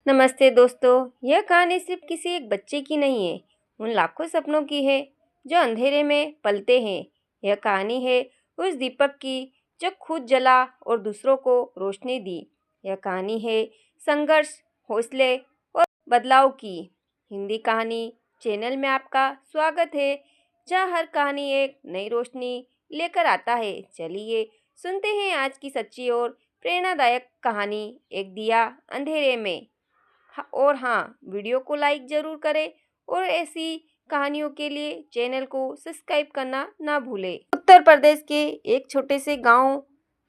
नमस्ते दोस्तों। यह कहानी सिर्फ किसी एक बच्चे की नहीं है, उन लाखों सपनों की है जो अंधेरे में पलते हैं। यह कहानी है उस दीपक की जो खुद जला और दूसरों को रोशनी दी। यह कहानी है संघर्ष, हौसले और बदलाव की। हिंदी कहानी चैनल में आपका स्वागत है, जहाँ हर कहानी एक नई रोशनी लेकर आता है। चलिए सुनते हैं आज की सच्ची और प्रेरणादायक कहानी, एक दिया अंधेरे में। और हाँ, वीडियो को लाइक ज़रूर करें और ऐसी कहानियों के लिए चैनल को सब्सक्राइब करना ना भूलें। उत्तर प्रदेश के एक छोटे से गांव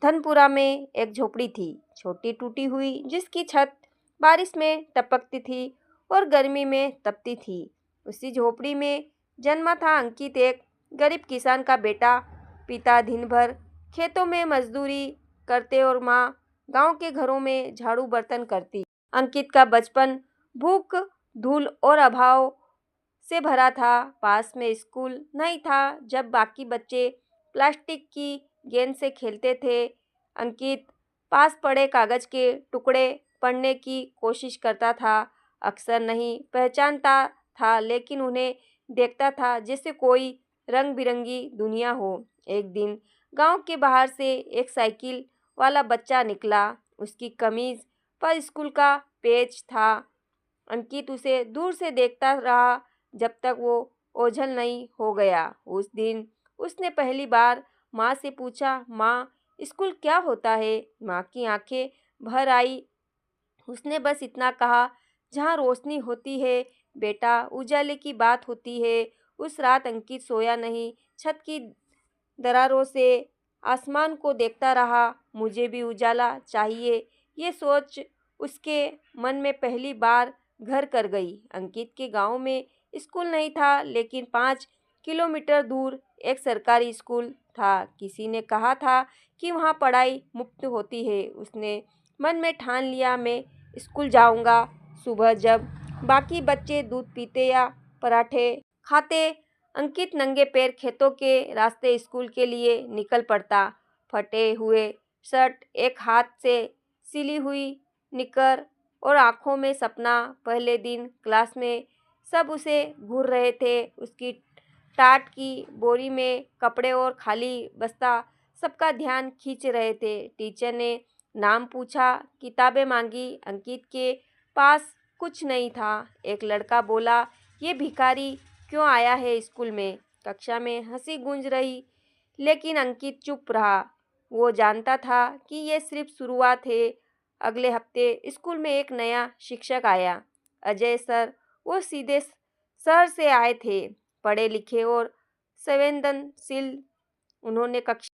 धनपुरा में एक झोपड़ी थी, छोटी टूटी हुई, जिसकी छत बारिश में टपकती थी और गर्मी में तपती थी। उसी झोपड़ी में जन्मा था अंकित, एक गरीब किसान का बेटा। पिता दिन भर खेतों में मजदूरी करते और माँ गांव के घरों में झाड़ू बर्तन करती। अंकित का बचपन भूख, धूल और अभाव से भरा था। पास में स्कूल नहीं था। जब बाकी बच्चे प्लास्टिक की गेंद से खेलते थे, अंकित पास पड़े कागज के टुकड़े पढ़ने की कोशिश करता था। अक्सर नहीं पहचानता था, लेकिन उन्हें देखता था जैसे कोई रंग बिरंगी दुनिया हो। एक दिन गांव के बाहर से एक साइकिल वाला बच्चा निकला। उसकी कमीज पर स्कूल का पेज था। अंकित उसे दूर से देखता रहा जब तक वो ओझल नहीं हो गया। उस दिन उसने पहली बार माँ से पूछा, माँ, स्कूल क्या होता है? माँ की आंखें भर आई। उसने बस इतना कहा, जहाँ रोशनी होती है बेटा, उजाले की बात होती है। उस रात अंकित सोया नहीं, छत की दरारों से आसमान को देखता रहा। मुझे भी उजाला चाहिए, ये सोच उसके मन में पहली बार घर कर गई। अंकित के गांव में स्कूल नहीं था, लेकिन 5 किलोमीटर दूर एक सरकारी स्कूल था। किसी ने कहा था कि वहाँ पढ़ाई मुफ्त होती है। उसने मन में ठान लिया, मैं स्कूल जाऊँगा। सुबह जब बाकी बच्चे दूध पीते या पराठे खाते, अंकित नंगे पैर खेतों के रास्ते स्कूल के लिए निकल पड़ता। फटे हुए शर्ट, एक हाथ से सिली हुई निकर और आंखों में सपना। पहले दिन क्लास में सब उसे घूर रहे थे। उसकी टाट की बोरी में कपड़े और खाली बस्ता सबका ध्यान खींच रहे थे। टीचर ने नाम पूछा, किताबें मांगी। अंकित के पास कुछ नहीं था। एक लड़का बोला, ये भिखारी क्यों आया है स्कूल में? कक्षा में हंसी गूंज रही, लेकिन अंकित चुप रहा। वो जानता था कि ये सिर्फ शुरुआत है। अगले हफ्ते स्कूल में एक नया शिक्षक आया, अजय सर। वो सीधे शहर से आए थे, पढ़े लिखे और संवेदनशील। उन्होंने कक्षा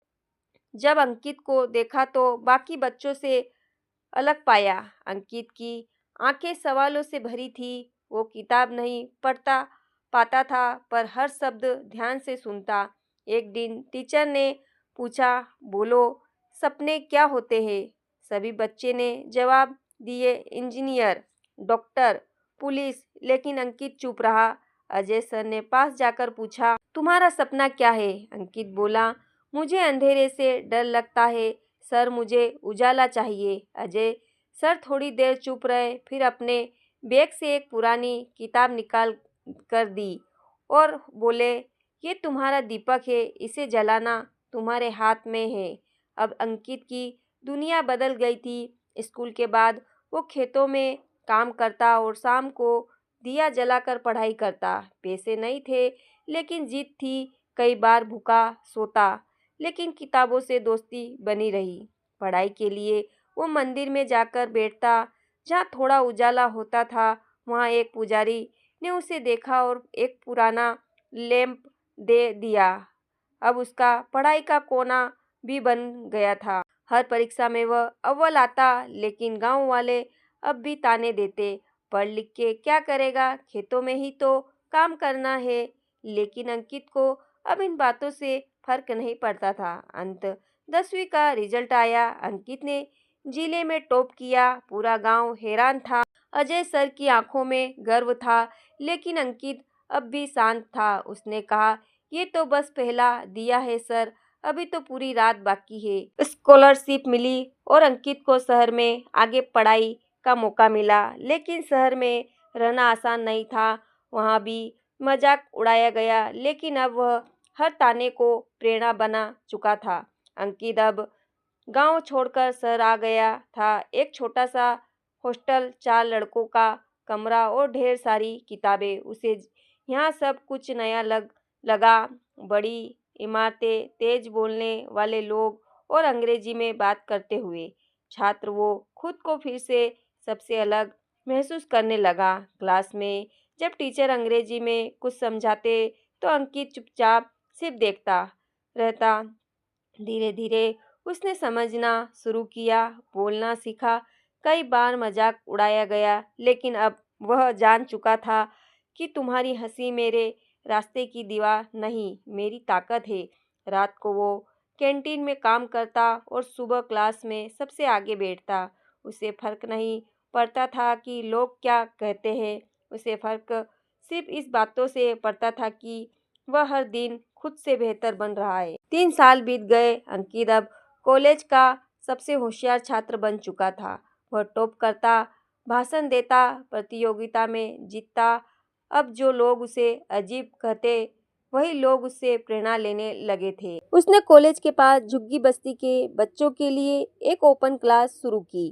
जब अंकित को देखा तो बाकी बच्चों से अलग पाया। अंकित की आंखें सवालों से भरी थी। वो किताब नहीं पढ़ता पाता था, पर हर शब्द ध्यान से सुनता। एक दिन टीचर ने पूछा, बोलो, सपने क्या होते हैं? सभी बच्चे ने जवाब दिए, इंजीनियर, डॉक्टर, पुलिस। लेकिन अंकित चुप रहा। अजय सर ने पास जाकर पूछा, तुम्हारा सपना क्या है? अंकित बोला, मुझे अंधेरे से डर लगता है सर, मुझे उजाला चाहिए। अजय सर थोड़ी देर चुप रहे, फिर अपने बैग से एक पुरानी किताब निकाल कर दी और बोले, ये तुम्हारा दीपक है, इसे जलाना तुम्हारे हाथ में है। अब अंकित की दुनिया बदल गई थी। स्कूल के बाद वो खेतों में काम करता और शाम को दिया जलाकर पढ़ाई करता। पैसे नहीं थे, लेकिन जिद थी। कई बार भूखा सोता, लेकिन किताबों से दोस्ती बनी रही। पढ़ाई के लिए वो मंदिर में जाकर बैठता, जहाँ थोड़ा उजाला होता था। वहाँ एक पुजारी ने उसे देखा और एक पुराना लैंप दे दिया। अब उसका पढ़ाई का कोना भी बन गया था। हर परीक्षा में वह अव्वल आता, लेकिन गांव वाले अब भी ताने देते, पढ़ लिख के क्या करेगा, खेतों में ही तो काम करना है। लेकिन अंकित को अब इन बातों से फर्क नहीं पड़ता था। अंत 10वीं का रिजल्ट आया। अंकित ने जिले में टॉप किया। पूरा गांव हैरान था। अजय सर की आंखों में गर्व था, लेकिन अंकित अब भी शांत था। उसने कहा, ये तो बस पहला दिया है सर, अभी तो पूरी रात बाकी है। स्कॉलरशिप मिली और अंकित को शहर में आगे पढ़ाई का मौका मिला, लेकिन शहर में रहना आसान नहीं था। वहाँ भी मजाक उड़ाया गया, लेकिन अब वह हर ताने को प्रेरणा बना चुका था। अंकित अब गांव छोड़कर शहर आ गया था। एक छोटा सा हॉस्टल, 4 लड़कों का कमरा और ढेर सारी किताबें। उसे यहाँ सब कुछ नया लगा। बड़ी इमारतें, तेज बोलने वाले लोग और अंग्रेजी में बात करते हुए छात्र। वो खुद को फिर से सबसे अलग महसूस करने लगा। क्लास में जब टीचर अंग्रेजी में कुछ समझाते तो अंकित चुपचाप सिर्फ देखता रहता। धीरे धीरे उसने समझना शुरू किया, बोलना सीखा। कई बार मजाक उड़ाया गया, लेकिन अब वह जान चुका था कि तुम्हारी हंसी मेरे रास्ते की दीवार नहीं, मेरी ताकत है। रात को वो कैंटीन में काम करता और सुबह क्लास में सबसे आगे बैठता। उसे फर्क नहीं पड़ता था कि लोग क्या कहते हैं। उसे फर्क सिर्फ इस बातों से पड़ता था कि वह हर दिन खुद से बेहतर बन रहा है। 3 साल बीत गए। अंकित अब कॉलेज का सबसे होशियार छात्र बन चुका था। वह टॉप करता, भाषण देता, प्रतियोगिता में जीतता। अब जो लोग उसे अजीब कहते, वही लोग उससे प्रेरणा लेने लगे थे। उसने कॉलेज के पास झुग्गी बस्ती के बच्चों के लिए एक ओपन क्लास शुरू की।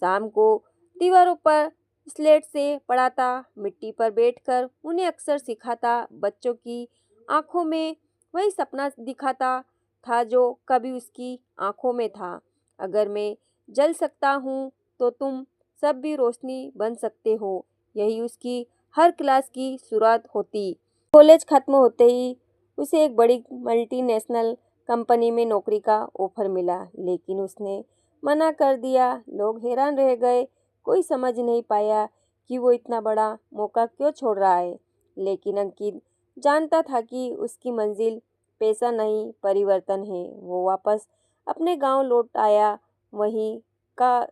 शाम को दीवारों पर स्लेट से पढ़ाता, मिट्टी पर बैठकर उन्हें अक्षर सिखाता। बच्चों की आंखों में वही सपना दिखाता था जो कभी उसकी आंखों में था। अगर मैं जल सकता हूँ तो तुम सब भी रोशनी बन सकते हो। यही उसकी हर क्लास की शुरुआत होती। कॉलेज खत्म होते ही उसे एक बड़ी मल्टीनेशनल कंपनी में नौकरी का ऑफर मिला, लेकिन उसने मना कर दिया। लोग हैरान रह गए। कोई समझ नहीं पाया कि वो इतना बड़ा मौका क्यों छोड़ रहा है। लेकिन अंकित जानता था कि उसकी मंजिल पैसा नहीं, परिवर्तन है। वो वापस अपने गांव लौट आया, वहीं का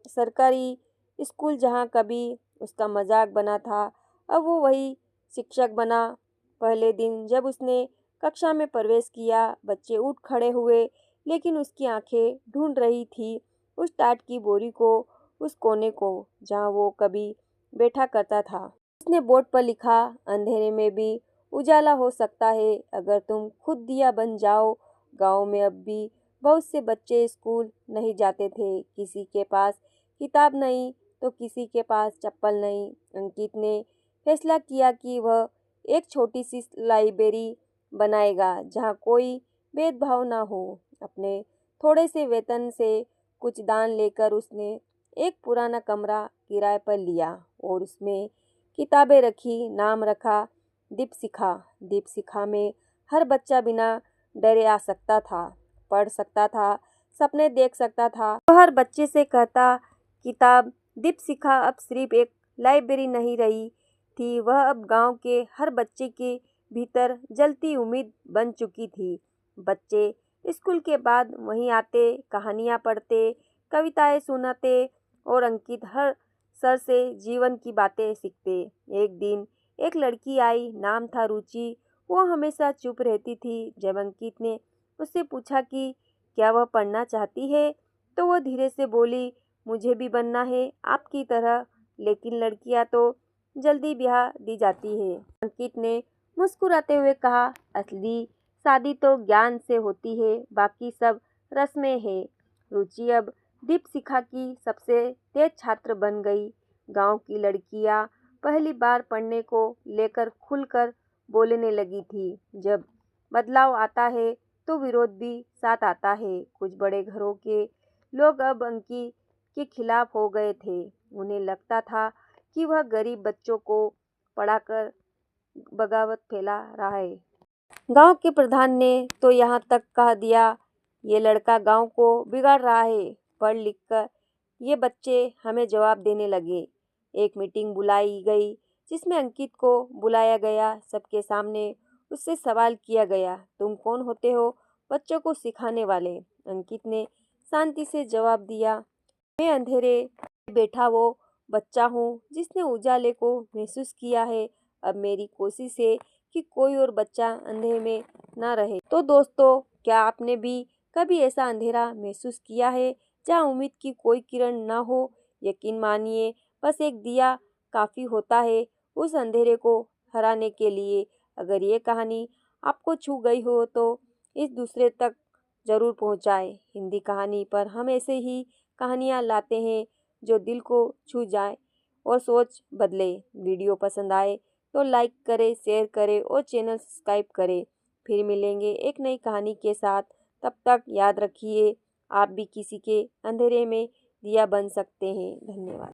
सरकारी स्कूल जहां कभी उसका मजाक बना था, अब वो वही शिक्षक बना। पहले दिन जब उसने कक्षा में प्रवेश किया, बच्चे उठ खड़े हुए, लेकिन उसकी आंखें ढूंढ रही थी उस टाट की बोरी को, उस कोने को जहां वो कभी बैठा करता था। उसने बोर्ड पर लिखा, अंधेरे में भी उजाला हो सकता है अगर तुम खुद दिया बन जाओ। गांव में अब भी बहुत से बच्चे स्कूल नहीं जाते थे। किसी के पास किताब नहीं तो किसी के पास चप्पल नहीं। अंकित ने फैसला किया कि वह एक छोटी सी लाइब्रेरी बनाएगा जहां कोई भेदभाव ना हो। अपने थोड़े से वेतन से कुछ दान लेकर उसने एक पुराना कमरा किराए पर लिया और उसमें किताबें रखी। नाम रखा दीपशिखा। दीपशिखा में हर बच्चा बिना डरे आ सकता था, पढ़ सकता था, सपने देख सकता था। वह हर बच्चे से कहता, किताब दीपशिखा अब सिर्फ एक लाइब्रेरी नहीं रही थी, वह अब गांव के हर बच्चे के भीतर जलती उम्मीद बन चुकी थी। बच्चे स्कूल के बाद वहीं आते, कहानियाँ पढ़ते, कविताएं सुनाते और अंकित हर सर से जीवन की बातें सीखते। एक दिन एक लड़की आई, नाम था रुचि। वो हमेशा चुप रहती थी। जब अंकित ने उससे पूछा कि क्या वह पढ़ना चाहती है, तो वह धीरे से बोली, मुझे भी बनना है आपकी तरह, लेकिन लड़कियां तो जल्दी ब्याह दी जाती है। अंकित ने मुस्कुराते हुए कहा, असली शादी तो ज्ञान से होती है, बाकी सब रस्में हैं। रुचि अब दीपशिखा की सबसे तेज छात्र बन गई। गांव की लड़कियां पहली बार पढ़ने को लेकर खुलकर बोलने लगी थी। जब बदलाव आता है तो विरोध भी साथ आता है। कुछ बड़े घरों के लोग अब अंकित के खिलाफ हो गए थे। उन्हें लगता था कि वह गरीब बच्चों को पढ़ाकर बगावत फैला रहा है। गांव के प्रधान ने तो यहाँ तक कह दिया, ये लड़का गांव को बिगाड़ रहा है। पढ़ लिख कर ये बच्चे हमें जवाब देने लगे। एक मीटिंग बुलाई गई जिसमें अंकित को बुलाया गया। सबके सामने उससे सवाल किया गया, तुम कौन होते हो बच्चों को सिखाने वाले? अंकित ने शांति से जवाब दिया, मैं अंधेरे में बैठा वो बच्चा हूँ जिसने उजाले को महसूस किया है। अब मेरी कोशिश है कि कोई और बच्चा अंधेरे में ना रहे। तो दोस्तों, क्या आपने भी कभी ऐसा अंधेरा महसूस किया है जहाँ उम्मीद की कोई किरण ना हो? यकीन मानिए, बस एक दिया काफ़ी होता है उस अंधेरे को हराने के लिए। अगर ये कहानी आपको छू गई हो तो इस दूसरे तक ज़रूर पहुंचाएं। हिंदी कहानी पर हम ऐसे ही कहानियाँ लाते हैं जो दिल को छू जाए और सोच बदले। वीडियो पसंद आए तो लाइक करें, शेयर करें और चैनल सब्सक्राइब करें। फिर मिलेंगे एक नई कहानी के साथ। तब तक याद रखिए, आप भी किसी के अंधेरे में दिया बन सकते हैं। धन्यवाद।